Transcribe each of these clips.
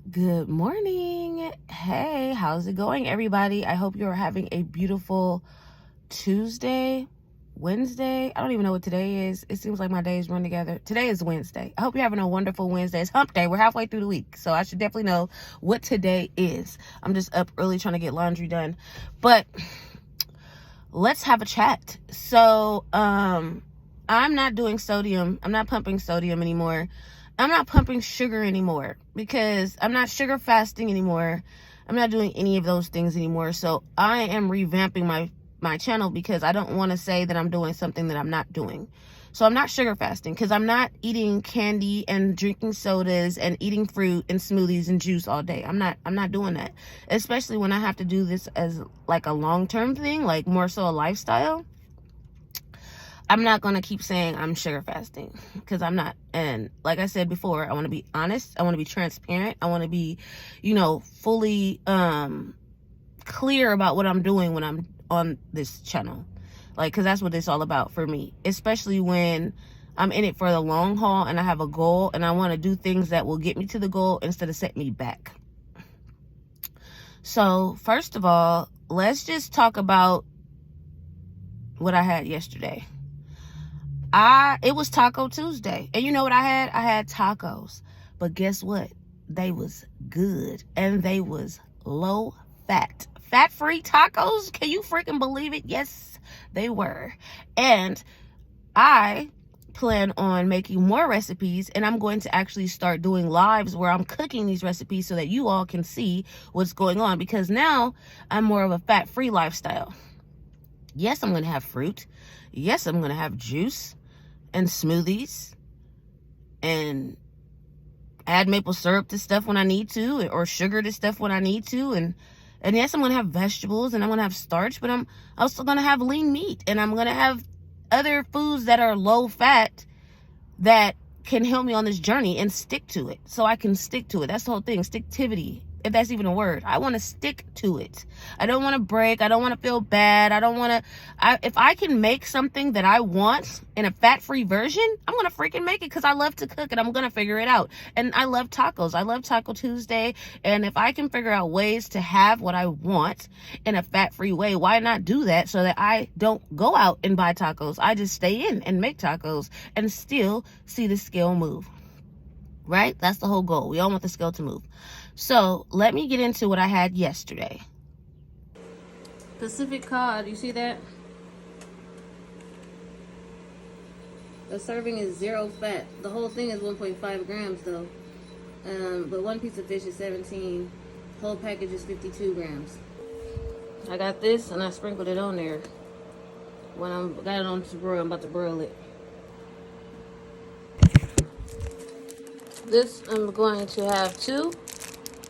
Good morning. Hey, how's it going, everybody? I hope you're having a beautiful Tuesday, Wednesday. I don't even know what today is. It seems like my days run together. Today is Wednesday. I hope you're having a wonderful Wednesday. It's hump day. We're halfway through the week, so I should definitely know what today is. I'm just up early trying to get laundry done. But let's have a chat. So, I'm not doing sodium. I'm not pumping sodium anymore. I'm not pumping sugar anymore because I'm not sugar fasting anymore. I'm not doing any of those things anymore. So I am revamping my channel because I don't want to say that I'm doing something that I'm not doing. So I'm not sugar fasting because I'm not eating candy and drinking sodas and eating fruit and smoothies and juice all day. I'm not doing that. Especially when I have to do this as like a long-term thing, like more so a lifestyle. I'm not going to keep saying I'm sugar fasting because I'm not. And like I said before, I want to be honest. I want to be transparent. I want to be, fully clear about what I'm doing when I'm on this channel. Like, because that's what it's all about for me, especially when I'm in it for the long haul and I have a goal and I want to do things that will get me to the goal instead of set me back. So first of all, let's just talk about what I had yesterday. It was Taco Tuesday. And you know what I had? I had tacos. But guess what? They was good. And they was low fat. Fat-free tacos? Can you freaking believe it? Yes, they were. And I plan on making more recipes, and I'm going to actually start doing lives where I'm cooking these recipes so that you all can see what's going on, because now I'm more of a fat-free lifestyle. Yes, I'm going to have fruit. Yes, I'm going to have juice and smoothies and add maple syrup to stuff when I need to, or sugar to stuff when I need to. And yes, I'm going to have vegetables and I'm going to have starch, but I'm also going to have lean meat, and I'm going to have other foods that are low fat that can help me on this journey and stick to it. So I can stick to it. That's the whole thing. Sticktivity. If that's even a word. I want to stick to it. I don't want to break. I don't want to feel bad. I don't want to. If I can make something that I want in a fat-free version, I'm going to freaking make it because I love to cook and I'm going to figure it out. And I love tacos. I love Taco Tuesday. And if I can figure out ways to have what I want in a fat-free way, why not do that so that I don't go out and buy tacos? I just stay in and make tacos and still see the scale move. Right? That's the whole goal. We all want the scale to move. So let me get into what I had yesterday. Pacific cod, you see that? The serving is 0 fat. The whole thing is 1.5 grams though. But one piece of fish is 17. Whole package is 52 grams. I got this and I sprinkled it on there. When I got it on to broil, I'm about to broil it. This I'm going to have 2,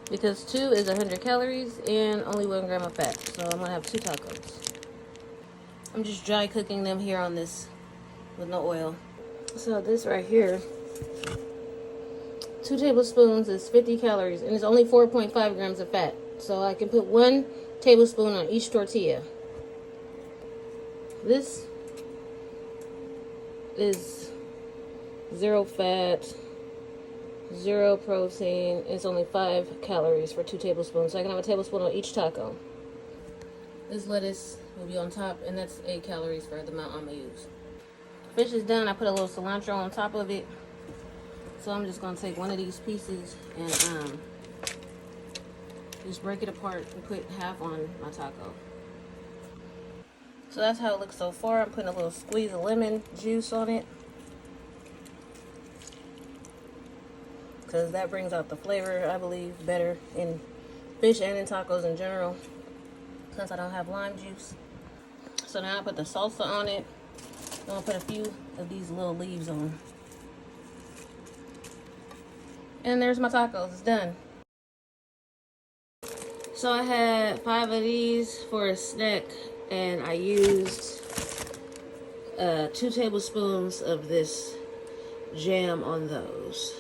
because 2 is 100 calories and only 1 gram of fat. So I'm gonna have 2 tacos. I'm just dry cooking them here on this with no oil. So this right here, 2 tablespoons is 50 calories and it's only 4.5 grams of fat. So I can put 1 tablespoon on each tortilla. This is 0 fat, 0 protein. It's only 5 calories for 2 tablespoons. So I can have a tablespoon on each taco. This lettuce will be on top, and that's 8 calories for the amount I'm gonna use. Fish is done. I put a little cilantro on top of it. So I'm just gonna take one of these pieces and just break it apart and put half on my taco. So that's how it looks so far. I'm putting a little squeeze of lemon juice on it, because that brings out the flavor, I believe, better in fish and in tacos in general, since I don't have lime juice. So now I put the salsa on it. I'm gonna put a few of these little leaves on. And there's my tacos, it's done. So I had 5 of these for a snack, and I used 2 tablespoons of this jam on those.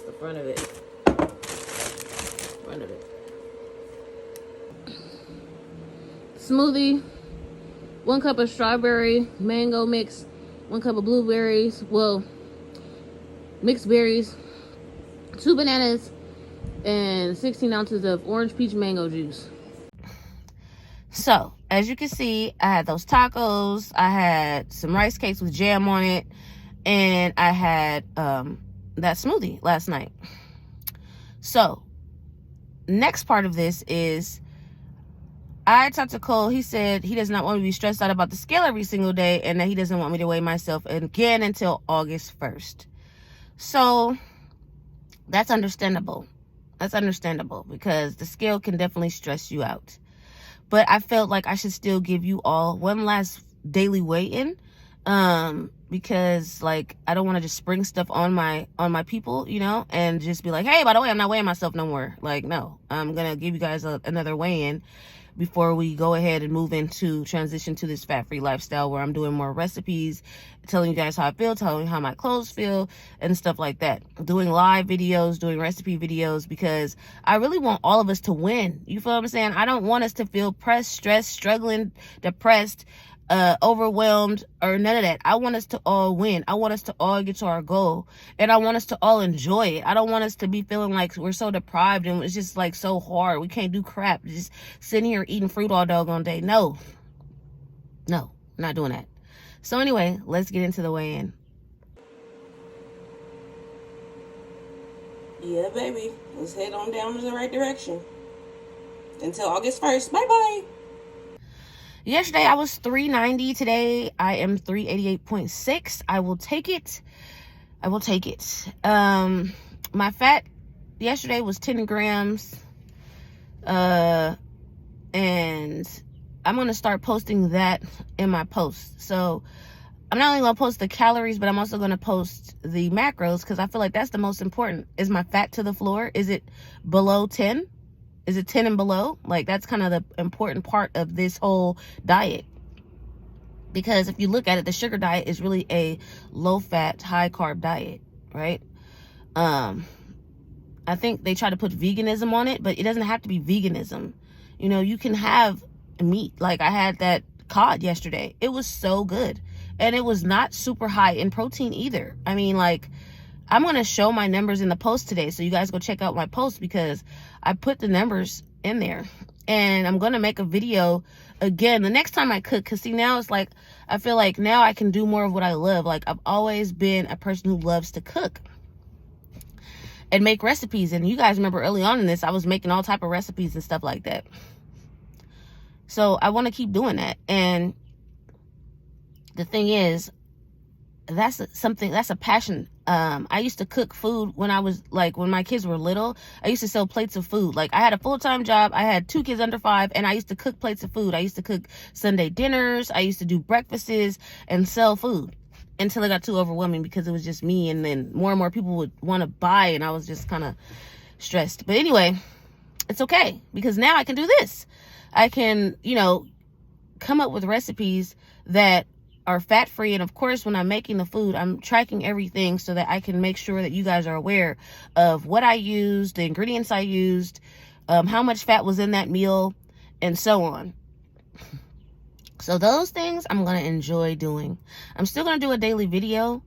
The front of it. Smoothie, 1 cup of strawberry mango mix, 1 cup of blueberries, well, mixed berries, 2 bananas, and 16 ounces of orange peach mango juice. So, as you can see, I had those tacos, I had some rice cakes with jam on it, and I had that smoothie last night. So, next part of this is, I talked to Cole. He said he does not want me to be stressed out about the scale every single day, and that he doesn't want me to weigh myself again until August 1st. So, that's understandable. That's understandable, because the scale can definitely stress you out. But I felt like I should still give you all one last daily weigh-in, because like I don't want to just spring stuff on my people, you know, and just be like, hey, by the way, I'm not weighing myself no more. Like, no, I'm gonna give you guys another weigh-in before we go ahead and move into transition to this fat-free lifestyle, where I'm doing more recipes, telling you guys how I feel, telling you how my clothes feel, and stuff like that. Doing live videos, doing recipe videos, because I really want all of us to win. You feel what I'm saying? I don't want us to feel pressed, stressed, struggling, depressed, overwhelmed, or none of that. I want us to all win. I want us to all get to our goal, and I want us to all enjoy it. I don't want us to be feeling like we're so deprived and it's just like so hard. We can't do crap. Just sitting here eating fruit all doggone day. No, I'm not doing that. So anyway, let's get into the weigh-in. Yeah, baby. Let's head on down in the right direction. Until August 1st. Bye-bye. Yesterday, I was 390. Today, I am 388.6. I will take it. I will take it. My fat yesterday was 10 grams. And I'm going to start posting that in my posts. So, I'm not only going to post the calories, but I'm also going to post the macros, because I feel like that's the most important. Is my fat to the floor? Is it below 10? Is it 10 and below? Like, that's kind of the important part of this whole diet. Because if you look at it, the sugar diet is really a low-fat, high-carb diet, right? I think they try to put veganism on it, but it doesn't have to be veganism. You know, you can have meat. Like, I had that cod yesterday. It was so good. And it was not super high in protein either. I mean, like, I'm going to show my numbers in the post today, so you guys go check out my post, because I put the numbers in there. And I'm going to make a video again the next time I cook, because see, now it's like, I feel like now I can do more of what I love. Like, I've always been a person who loves to cook and make recipes. And you guys remember early on in this, I was making all type of recipes and stuff like that. So I want to keep doing that. And the thing is, that's a passion. I used to cook food when I was like, when my kids were little. I used to sell plates of food. Like, I had a full-time job. I had 2 kids under 5, and I used to cook plates of food. I used to cook Sunday dinners. I used to do breakfasts and sell food until it got too overwhelming, because it was just me, and then more and more people would want to buy, and I was just kind of stressed. But anyway, it's okay, because now I can do this. I can, you know, come up with recipes that are fat-free. And of course, when I'm making the food, I'm tracking everything so that I can make sure that you guys are aware of what I used, the ingredients I used, how much fat was in that meal, and so on. So those things I'm going to enjoy doing. I'm still going to do a daily video,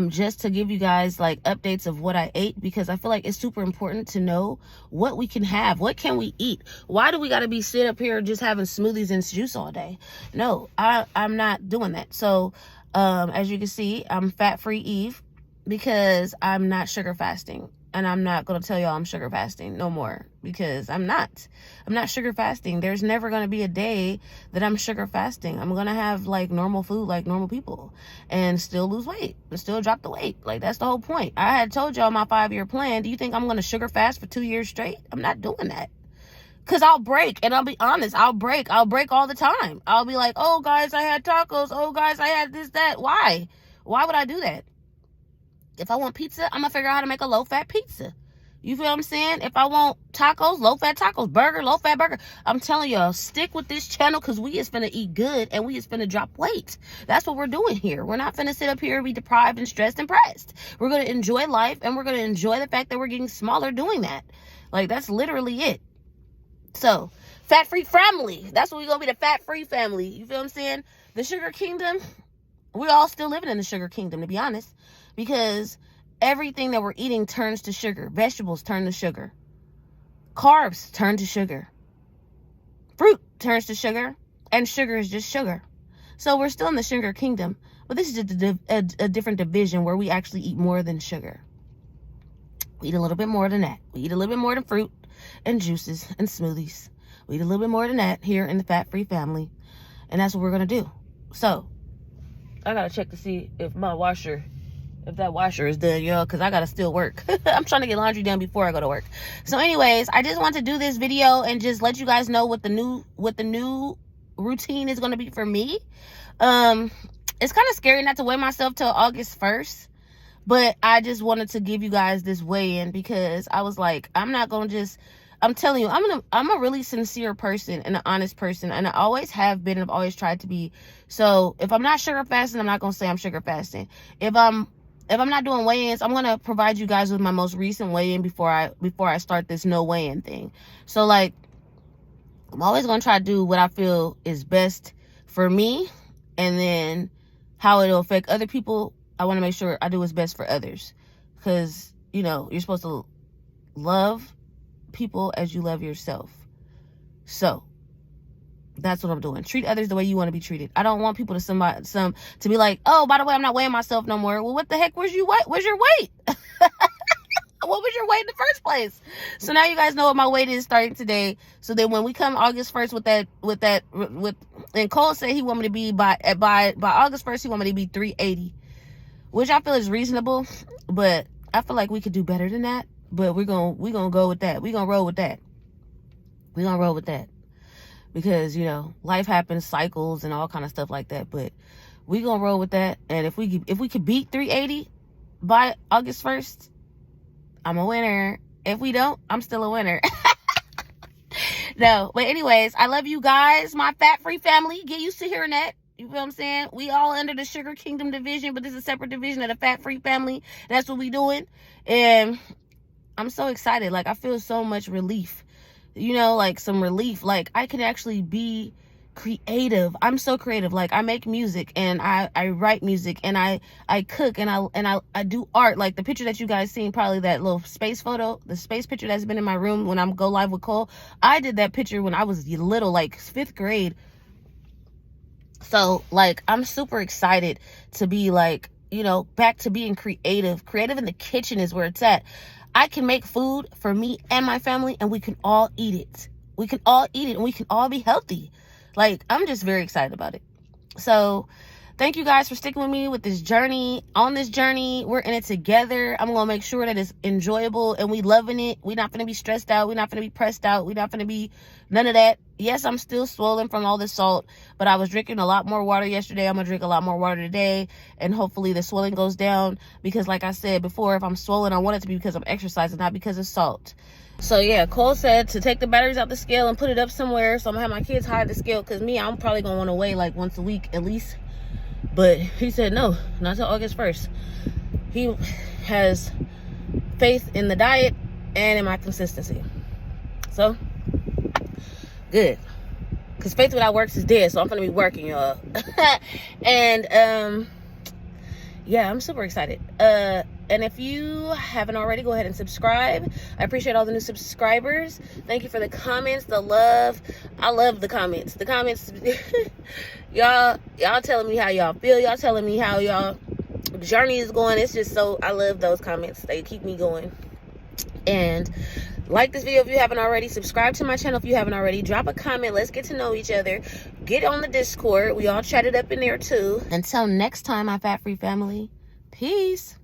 just to give you guys like updates of what I ate, because I feel like it's super important to know what we can have. What can we eat? Why do we got to be sit up here just having smoothies and juice all day? No, I'm not doing that. So, as you can see, I'm fat-free Eve, because I'm not sugar fasting. And I'm not going to tell y'all I'm sugar fasting no more, because I'm not sugar fasting. There's never going to be a day that I'm sugar fasting. I'm going to have like normal food like normal people, and still lose weight and still drop the weight. Like, that's the whole point. I had told y'all my 5-year plan. Do you think I'm going to sugar fast for 2 years straight? I'm not doing that. Because I'll break, and I'll be honest, I'll break all the time. I'll be like, oh guys, I had tacos. Oh guys, I had this, that. Why would I do that? If I want pizza, I'm going to figure out how to make a low-fat pizza. You feel what I'm saying? If I want tacos, low-fat tacos, burger, low-fat burger. I'm telling y'all, stick with this channel, because we is finna eat good, and we is finna drop weight. That's what we're doing here. We're not finna sit up here and be deprived and stressed and pressed. We're going to enjoy life, and we're going to enjoy the fact that we're getting smaller doing that. Like, that's literally it. So, fat-free family. That's what we're going to be, the fat-free family. You feel what I'm saying? The sugar kingdom, we're all still living in the sugar kingdom, to be honest. Because everything that we're eating turns to sugar. Vegetables turn to sugar. Carbs turn to sugar. Fruit turns to sugar. And sugar is just sugar. So we're still in the sugar kingdom. But this is just a different division where we actually eat more than sugar. We eat a little bit more than that. We eat a little bit more than fruit and juices and smoothies. We eat a little bit more than that here in the fat-free family. And that's what we're going to do. So, I got to check to see if that washer is done, y'all, because I got to still work. I'm trying to get laundry done before I go to work. So, anyways, I just want to do this video and just let you guys know what the new routine is going to be for me. It's kind of scary not to weigh myself till August 1st. But I just wanted to give you guys this weigh-in because I was like, I'm telling you, I'm a really sincere person and an honest person. And I always have been and I've always tried to be. So if I'm not sugar fasting, I'm not going to say I'm sugar fasting. If I'm not doing weigh-ins, I'm going to provide you guys with my most recent weigh-in before I start this no weigh-in thing. So like, I'm always going to try to do what I feel is best for me. And then how it'll affect other people, I want to make sure I do what's best for others. Because, you know, you're supposed to love people as you love yourself. So, that's what I'm doing. Treat others the way you want to be treated. I don't want people to be like, oh, by the way, I'm not weighing myself no more. Well, what the heck? Where's your weight? What was your weight in the first place? So now you guys know what my weight is starting today. So then when we come August 1st and Cole said he want me to be by August 1st, he want me to be 380. Which I feel is reasonable, but I feel like we could do better than that. But we're gonna go with that. We're gonna roll with that. Because, you know, life happens, cycles and all kind of stuff like that. But we're gonna roll with that. And if we could beat 380 by August 1st, I'm a winner. If we don't, I'm still a winner. No, but anyways, I love you guys, my fat-free family. Get used to hearing that. You feel what I'm saying? We all under the Sugar Kingdom division, but this is a separate division of the fat-free family. That's what we doing. And I'm so excited. Like, I feel so much relief. You know, like some relief. Like, I can actually be creative. I'm so creative. Like, I make music and I write music and I cook and I do art. Like the picture that you guys seen, probably that little space photo, the space picture that's been in my room when I'm go live with Cole. I did that picture when I was little, like 5th grade. So, like, I'm super excited to be, like, you know, back to being creative. Creative in the kitchen is where it's at. I can make food for me and my family, and we can all eat it. We can all eat it, and we can all be healthy. Like, I'm just very excited about it. So, thank you guys for sticking with me with this journey. On this journey, we're in it together. I'm going to make sure that it's enjoyable, and we loving it. We're not going to be stressed out. We're not going to be pressed out. We're not going to be none of that. Yes, I'm still swollen from all the salt, but I was drinking a lot more water yesterday. I'm going to drink a lot more water today, and hopefully the swelling goes down because, like I said before, if I'm swollen, I want it to be because I'm exercising, not because of salt. So, yeah, Cole said to take the batteries out the scale and put it up somewhere, so I'm going to have my kids hide the scale because I'm probably going to want to weigh like once a week at least. But he said no, not till August 1st. He has faith in the diet and in my consistency. So, good. Because faith without works is dead, so I'm going to be working, y'all. And, yeah, I'm super excited. And if you haven't already, go ahead and subscribe. I appreciate all the new subscribers. Thank you for the comments, the love. I love the comments. The comments, y'all telling me how y'all feel. Y'all telling me how y'all journey is going. It's just so, I love those comments. They keep me going. And like this video if you haven't already. Subscribe to my channel if you haven't already. Drop a comment. Let's get to know each other. Get on the Discord. We all chat it up in there too. Until next time, my fat-free family. Peace.